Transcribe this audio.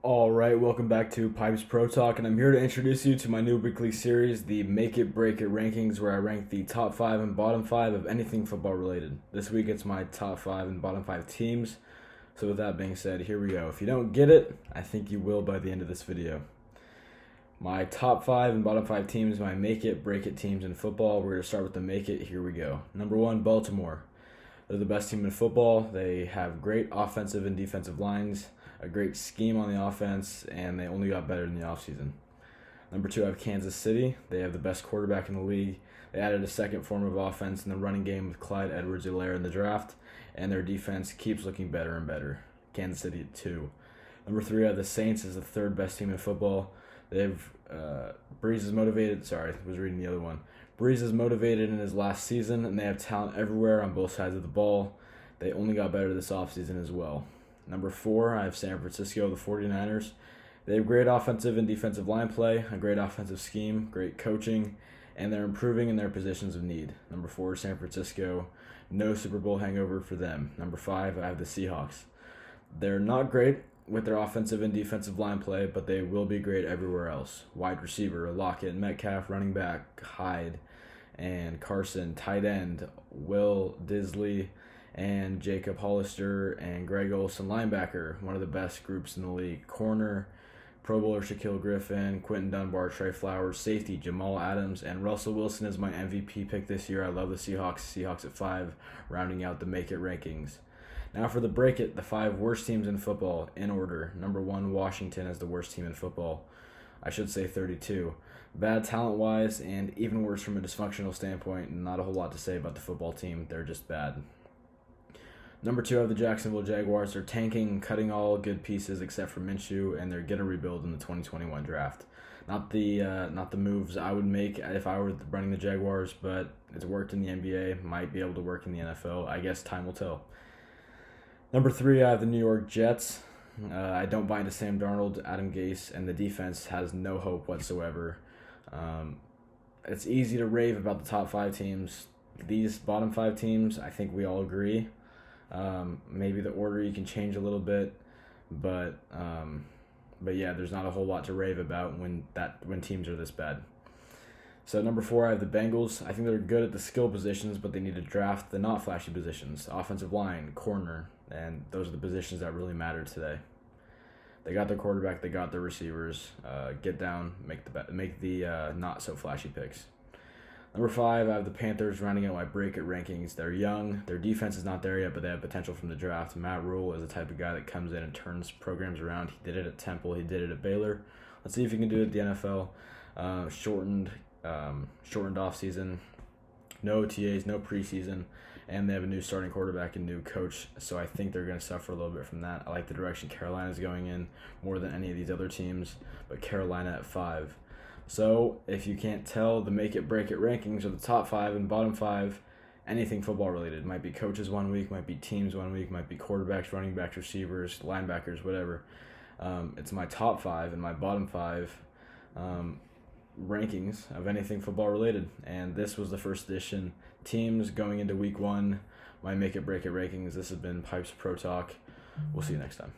All right, welcome back to PipesProTalk, and I'm here to introduce you to my new weekly series, the Make It Break It rankings, where I rank the top 5 and bottom 5 of anything football related. This week it's my top 5 and bottom 5 teams. So with that being said, here we go. If you don't get it, I think you will by the end of this video. My top 5 and bottom 5 teams, my Make It Break It teams in football. We're going to start with the Make It. Here we go. Number 1, Baltimore. They're the best team in football. They have great offensive and defensive lines, a great scheme on the offense, and they only got better in the offseason. Number 2, I have Kansas City. They have the best quarterback in the league. They added a second form of offense in the running game with Clyde Edwards-Helaire in the draft, and their defense keeps looking better and better. Kansas City at 2. Number 3, I have the Saints as the third best team in football. They've Breeze is motivated. Sorry, I was reading the other one. Breeze is motivated in his last season, and they have talent everywhere on both sides of the ball. They only got better this offseason as well. Number 4, I have San Francisco, the 49ers. They have great offensive and defensive line play, a great offensive scheme, great coaching, and they're improving in their positions of need. Number 4, San Francisco. No Super Bowl hangover for them. Number 5, I have the Seahawks. They're not great with their offensive and defensive line play, but they will be great everywhere else. Wide receiver, Lockett, Metcalf, running back, Hyde, and Carson, tight end, Will Disley, and Jacob Hollister, and Greg Olsen, linebacker, one of the best groups in the league. Corner, Pro Bowler Shaquille Griffin, Quentin Dunbar, Trey Flowers, safety, Jamal Adams, and Russell Wilson is my MVP pick this year. I love the Seahawks. Seahawks at 5, rounding out the Make It rankings. Now for the Break It, the 5 worst teams in football in order. Number 1, Washington as the worst team in football. I should say 32. Bad talent-wise, and even worse from a dysfunctional standpoint. Not a whole lot to say about the football team. They're just bad. Number 2, I have the Jacksonville Jaguars. They're tanking, cutting all good pieces except for Minshew, and they're going to rebuild in the 2021 draft. Not the moves I would make if I were running the Jaguars, but it's worked in the NBA. Might be able to work in the NFL. I guess time will tell. Number 3, I have the New York Jets. I don't buy into Sam Darnold, Adam Gase, and the defense has no hope whatsoever. It's easy to rave about the top 5 teams. These bottom 5 teams, I think we all agree. Maybe the order you can change a little bit, but yeah, there's not a whole lot to rave about when teams are this bad. So number 4, I have the Bengals. I think they're good at the skill positions, but they need to draft the not flashy positions: offensive line, corner, and those are the positions that really matter today. They got their quarterback, they got their receivers. Get down, make the not so flashy picks. Number 5, I have the Panthers rounding out my Break It rankings. They're young. Their defense is not there yet, but they have potential from the draft. Matt Rule is the type of guy that comes in and turns programs around. He did it at Temple. He did it at Baylor. Let's see if he can do it at the NFL. Shortened off season, no OTAs, no preseason, and they have a new starting quarterback and new coach. So I think they're going to suffer a little bit from that. I like the direction Carolina's going in more than any of these other teams, but Carolina at 5. So, if you can't tell, the Make It Break It rankings are the top 5 and bottom 5, anything football related. Might be coaches one week, might be teams one week, might be quarterbacks, running backs, receivers, linebackers, whatever. It's my top 5 and my bottom 5 rankings of anything football related. And this was the first edition. Teams going into week 1, my Make It Break It rankings. This has been Pipes Pro Talk. We'll see you next time.